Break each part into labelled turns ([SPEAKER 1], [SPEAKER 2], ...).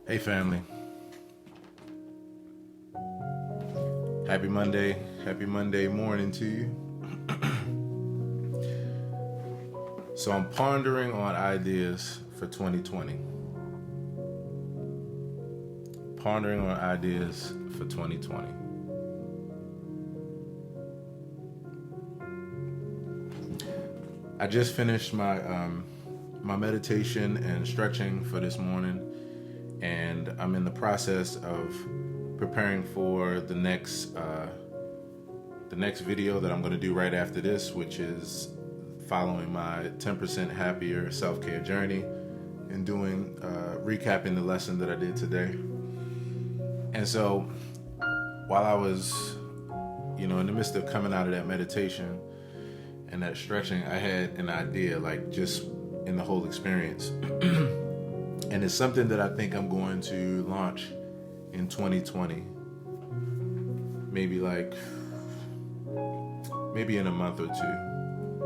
[SPEAKER 1] Hey family, happy Monday morning to you. So I'm pondering on ideas for 2020. Pondering on ideas for 2020. I just finished my meditation and stretching for this morning. And I'm in the process of preparing for the next video that I'm going to do right after this, which is following my 10% happier self-care journey and doing recapping the lesson that I did today. And so while I was, in the midst of coming out of that meditation and that stretching, I had an idea, like just in the whole experience. And it's something that I think I'm going to launch in 2020. Maybe in a month or two.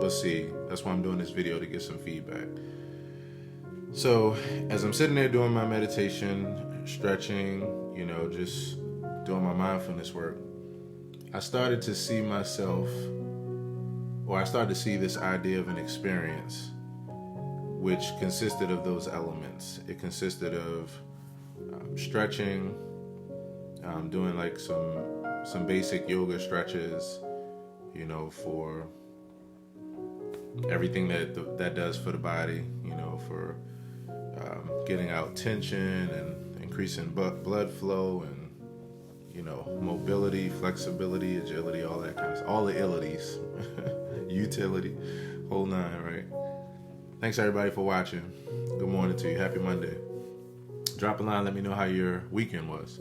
[SPEAKER 1] We'll see. That's why I'm doing this video, to get some feedback. So as I'm sitting there doing my meditation, stretching, just doing my mindfulness work, I started to see this idea of an experience which consisted of those elements. It consisted of stretching, doing like some basic yoga stretches, for everything that does for the body, for getting out tension and increasing blood flow and, mobility, flexibility, agility, all that kind of stuff, all the ilities, utility, whole nine, right? Thanks everybody for watching. Good morning to you. Happy Monday. Drop a line, let me know how your weekend was.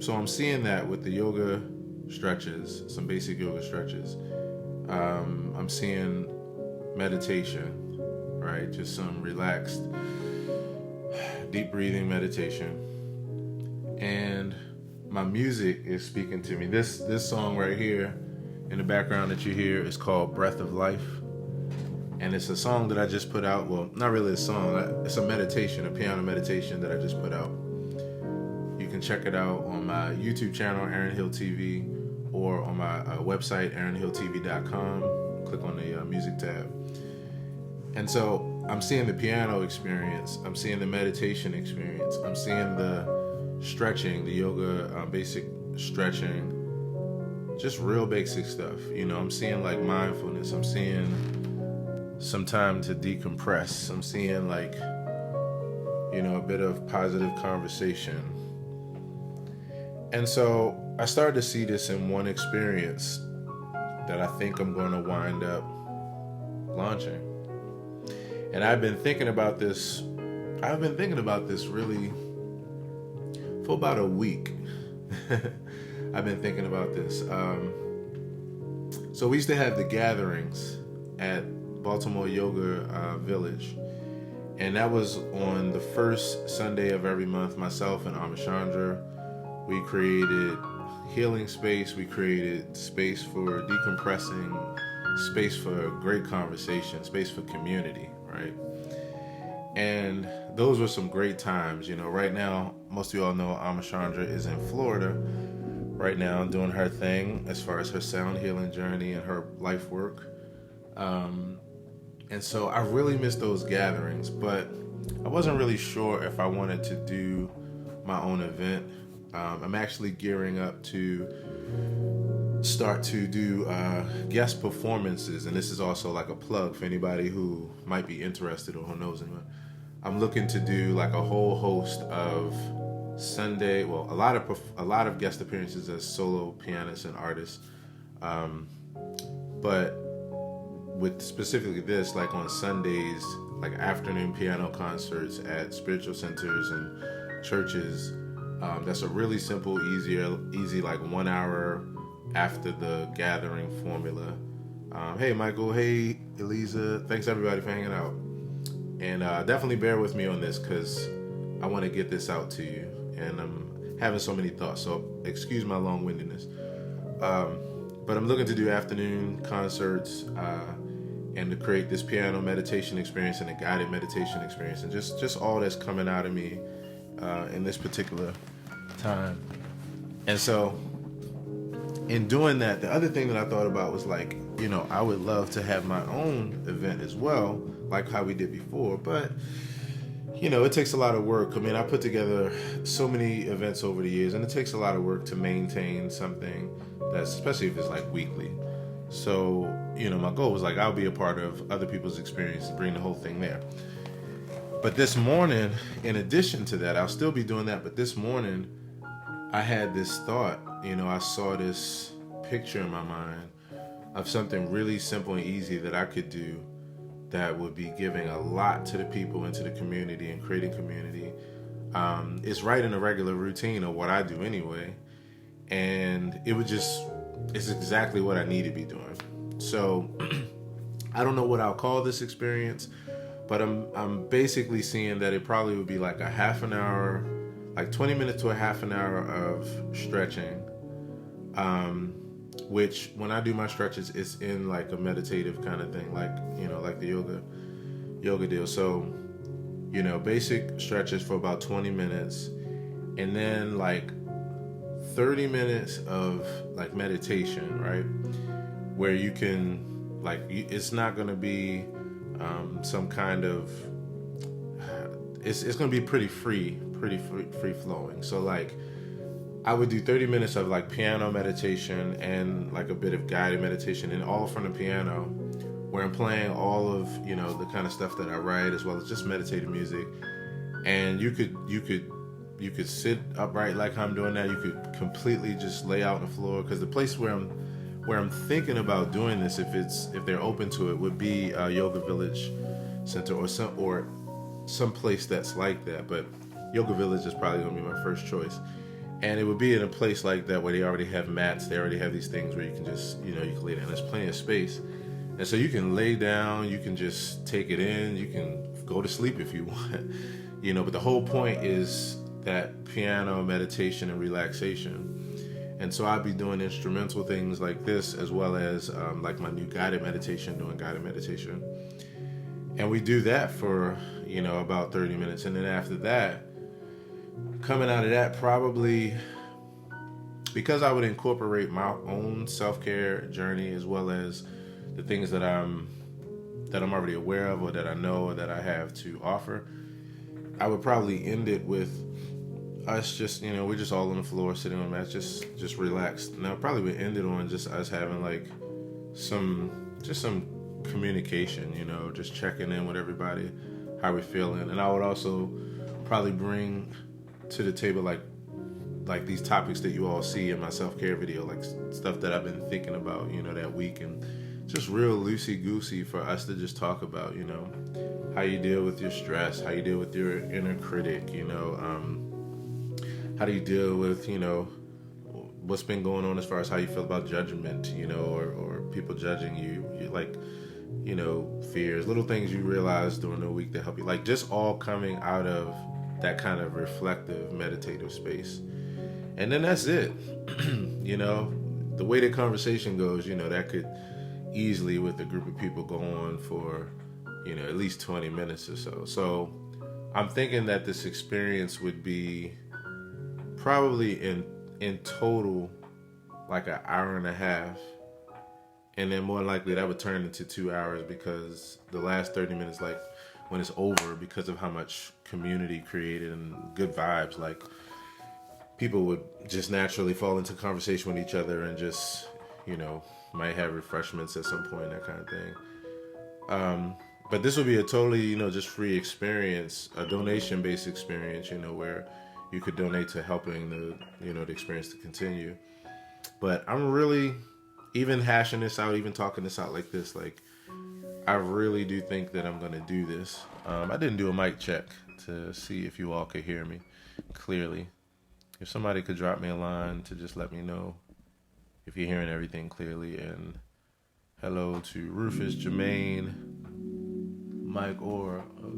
[SPEAKER 1] So I'm seeing that with the yoga stretches, some basic yoga stretches. I'm seeing meditation, right? Just some relaxed, deep breathing meditation. And my music is speaking to me. This song right here in the background that you hear is called Breath of Life. And it's a song that I just put out. Well, not really a song. It's a meditation, a piano meditation that I just put out. You can check it out on my YouTube channel, aaronhilltv, or on my website, aaronhilltv.com. Click on the music tab. And so I'm seeing the piano experience. I'm seeing the meditation experience. I'm seeing the stretching, the yoga, basic stretching, just real basic stuff. I'm seeing like mindfulness. I'm seeing some time to decompress. I'm seeing a bit of positive conversation. And so I started to see this in one experience that I think I'm going to wind up launching. And I've been thinking about this really for about a week. I've been thinking about this. So we used to have the gatherings at Baltimore Yoga Village, and that was on the first Sunday of every month. Myself and Amachandra, we created healing space, we created space for decompressing, space for great conversation, space for community, right? And those were some great times. Right now, most of you all know Amachandra is in Florida right now doing her thing as far as her sound healing journey and her life work. And so I really missed those gatherings, but I wasn't really sure if I wanted to do my own event. I'm actually gearing up to start to do guest performances, and this is also like a plug for anybody who might be interested or who knows anyone. I'm looking to do like a whole host of Sunday, well, a lot of guest appearances as solo pianists and artists, but with specifically this, like on Sundays, like afternoon piano concerts at spiritual centers and churches. That's a really simple, easy like 1 hour after the gathering formula Hey, Michael. Hey, Eliza. Thanks, everybody, for hanging out. And definitely bear with me on this because I want to get this out to you. And I'm having so many thoughts, so excuse my long-windedness. But I'm looking to do afternoon concerts and to create this piano meditation experience and a guided meditation experience, and just all that's coming out of me in this particular time. And so in doing that, the other thing that I thought about was like, I would love to have my own event as well, like how we did before, but it takes a lot of work. I mean, I put together so many events over the years, and it takes a lot of work to maintain something that's, especially if it's like weekly. So, my goal was like, I'll be a part of other people's experience, bring the whole thing there. But this morning, in addition to that, I'll still be doing that. But this morning, I had this thought, I saw this picture in my mind of something really simple and easy that I could do that would be giving a lot to the people and to the community and creating community. It's right in a regular routine of what I do anyway. And it's exactly what I need to be doing. So I don't know what I'll call this experience, but I'm basically seeing that it probably would be like a half an hour, like 20 minutes to a half an hour of stretching, which when I do my stretches, it's in like a meditative kind of thing, like, like the yoga deal. So, basic stretches for about 20 minutes, and then like 30 minutes of like meditation, right? Where you can like, it's not going to be some kind of, it's going to be pretty free flowing. So like I would do 30 minutes of like piano meditation and like a bit of guided meditation, and all from the piano, where I'm playing all of, the kind of stuff that I write, as well as just meditative music. And you could sit upright like I'm doing now. You could completely just lay out on the floor, because the place where I'm thinking about doing this, if they're open to it, would be a Yoga Village Center or some place that's like that. But Yoga Village is probably going to be my first choice. And it would be in a place like that where they already have mats. They already have these things where you can just, you can lay down. There's plenty of space. And so you can lay down, you can just take it in, you can go to sleep if you want, but the whole point is that piano meditation and relaxation. And so I'll be doing instrumental things like this, as well as like my new guided meditation, doing guided meditation. And we do that for, about 30 minutes. And then after that, coming out of that, probably, because I would incorporate my own self-care journey, as well as the things that I'm already aware of, or that I know, or that I have to offer, I would probably end it with us just, we're just all on the floor, sitting on mats, just relaxed. And I probably would end it on just us having like some communication, just checking in with everybody, how we're feeling. And I would also probably bring to the table like these topics that you all see in my self-care video, like stuff that I've been thinking about, that week, and just real loosey-goosey for us to just talk about, how you deal with your stress, how you deal with your inner critic, how do you deal with, what's been going on as far as how you feel about judgment, or people judging you, like, fears, little things you realize during the week that help you, like just all coming out of that kind of reflective, meditative space. And then that's it. The way the conversation goes, that could easily, with a group of people, go on for, at least 20 minutes or so. So I'm thinking that this experience would be probably in total like an hour and a half. And then more likely that would turn into 2 hours, because the last 30 minutes, like when it's over, because of how much community created and good vibes, like people would just naturally fall into conversation with each other and just, might have refreshments at some point, that kind of thing. But this would be a totally, just free experience, a donation-based experience, where you could donate to helping the experience to continue. But I'm really, even hashing this out, even talking this out like this, like, I really do think that I'm going to do this. I didn't do a mic check to see if you all could hear me clearly. If somebody could drop me a line to just let me know if you're hearing everything clearly, and Hello to Rufus, Jermaine, Mike Orr. Oh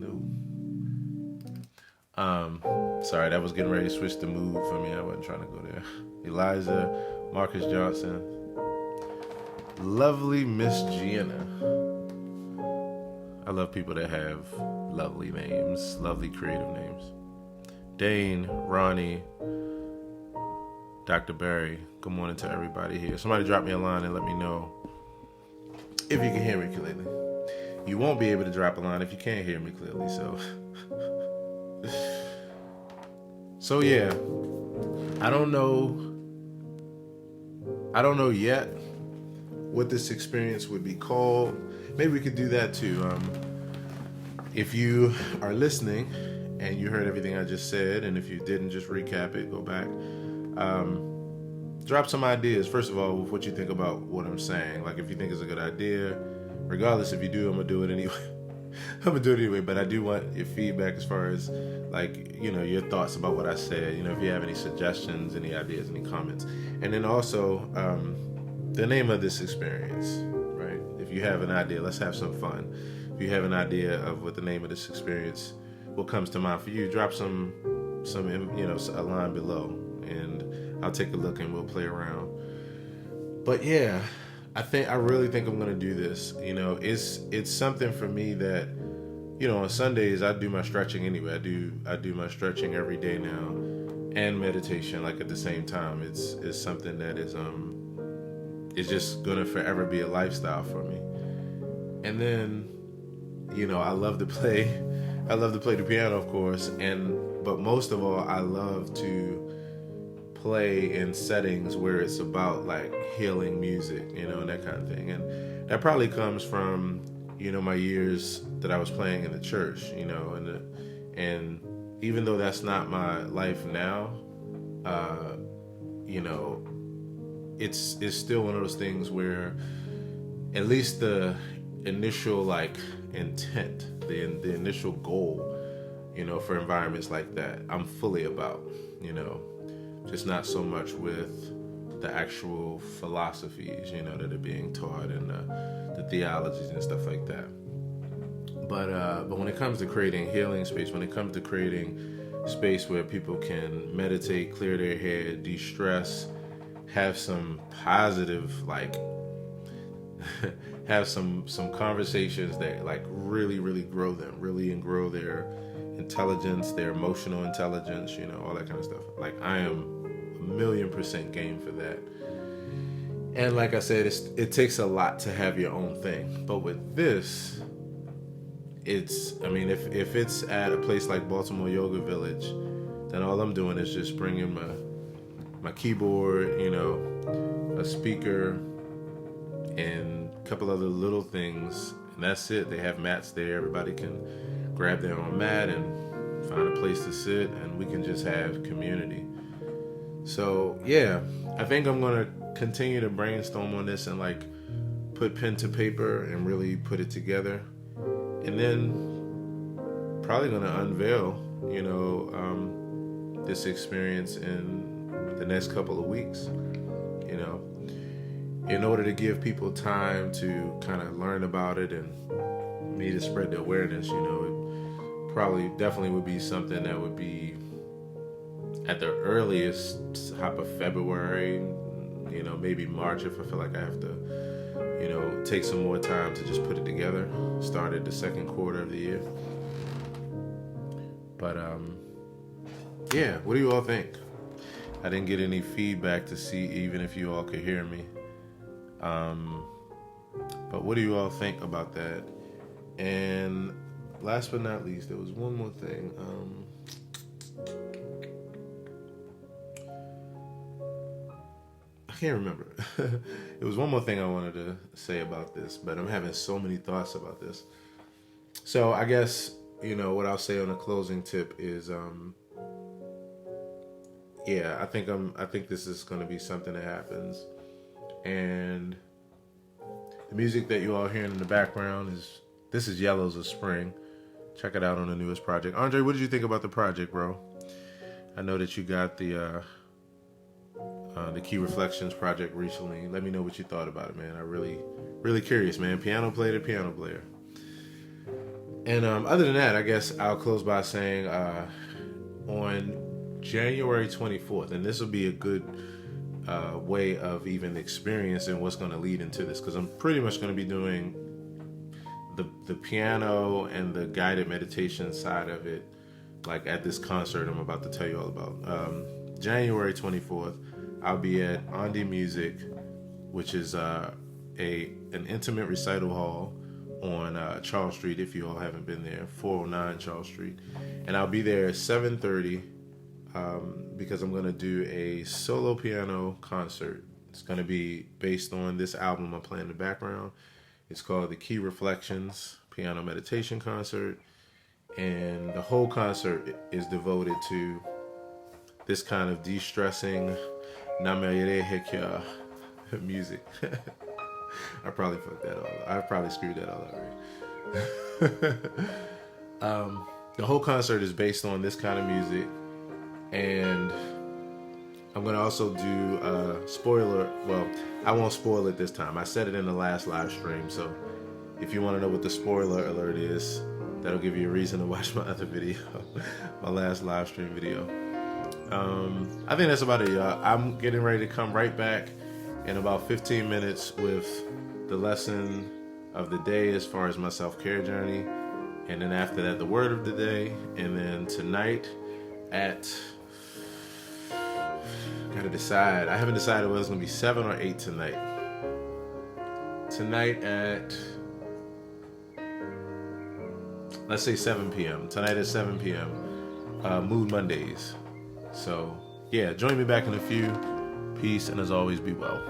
[SPEAKER 1] no. Sorry, that was getting ready to switch the mood for me. I wasn't trying to go there. Eliza, Marcus Johnson. Lovely Miss Gianna. I love people that have lovely names, lovely creative names. Dane, Ronnie, Dr. Barry. Good morning to everybody here. Somebody drop me a line and let me know if you can hear me clearly. You won't be able to drop a line if you can't hear me clearly. So yeah, I don't know yet what this experience would be called. Maybe we could do that too. If you are listening and you heard everything I just said, and if you didn't, just recap it, go back. Drop some ideas. First of all, what you think about what I'm saying. Like if you think it's a good idea, regardless if you do, I'm gonna do it anyway. But I do want your feedback as far as your thoughts about what I said. If you have any suggestions, any ideas, any comments, and then also the name of this experience. Right? If you have an idea, let's have some fun. If you have an idea of what the name of this experience, what comes to mind for you, drop some a line below, and I'll take a look and we'll play around. But yeah, I really think I'm gonna do this. It's something for me that, on Sundays I do my stretching anyway. I do my stretching every day now, and meditation at the same time. It's something that is it's just gonna forever be a lifestyle for me. And then, I love to play the piano, of course, but most of all, I love to play in settings where it's about healing music, and that kind of thing. And that probably comes from, my years that I was playing in the church, and even though that's not my life now, it's still one of those things where at least the initial intent, the initial goal, for environments like that, I'm fully about, just not so much with the actual philosophies, that are being taught, and the theologies and stuff like that. But when it comes to creating healing space, when it comes to creating space where people can meditate, clear their head, de-stress, have some positive, have some conversations that really, really grow them, really grow their intelligence, their emotional intelligence, all that kind of stuff. I am 1,000,000% game for that. And like I said, it takes a lot to have your own thing. But with this, if it's at a place like Baltimore Yoga Village, then all I'm doing is just bringing my keyboard, a speaker, and a couple other little things, and that's it. They have mats there. Everybody can grab their own mat and find a place to sit, and we can just have community. So yeah, I think I'm gonna continue to brainstorm on this and put pen to paper and really put it together, and then probably gonna unveil this experience in the next couple of weeks, in order to give people time to kind of learn about it and me to spread the awareness. It probably definitely would be something that would be at the earliest hop of February, maybe March if I feel like I have to, take some more time to just put it together. Started the second quarter of the year. But yeah, what do you all think? I didn't get any feedback to see even if you all could hear me. But what do you all think about that? And last but not least, there was one more thing. I can't remember. It was one more thing I wanted to say about this, but I'm having so many thoughts about this. So I guess, what I'll say on a closing tip is, I think this is going to be something that happens. And the music that you all hearing in the background is Yellows of Spring. Check it out on the newest project. Andre, what did you think about the project, bro? I know that you got the the Key Reflections project recently. Let me know what you thought about it, man. I really curious, man. Piano player to piano player. And other than that, I guess I'll close by saying on January 24th, and this will be a good way of even experiencing what's going to lead into this, because I'm pretty much going to be doing the piano and the guided meditation side of it, like at this concert I'm about to tell you all about. January 24th, I'll be at Ondi Music, which is an intimate recital hall on Charles Street, if you all haven't been there, 409 Charles Street. And I'll be there at 7:30 because I'm going to do a solo piano concert. It's going to be based on this album I'm playing in the background. It's called the Key Reflections Piano Meditation Concert. And the whole concert is devoted to this kind of de-stressing music. I probably fucked that all up. I probably screwed that all up. The whole concert is based on this kind of music. And I'm going to also do spoiler. Well, I won't spoil it this time. I said it in the last live stream. So if you want to know what the spoiler alert is, that'll give you a reason to watch my other video, my last live stream video. I think that's about it, y'all. I'm getting ready to come right back in about 15 minutes with the lesson of the day as far as my self-care journey. And then after that, the word of the day. And then tonight at... Gotta decide. I haven't decided whether it's gonna be 7 or 8 tonight. Tonight at, let's say 7 p.m. Tonight at 7 p.m. Mood Mondays. So yeah, join me back in a few. Peace, and as always, be well.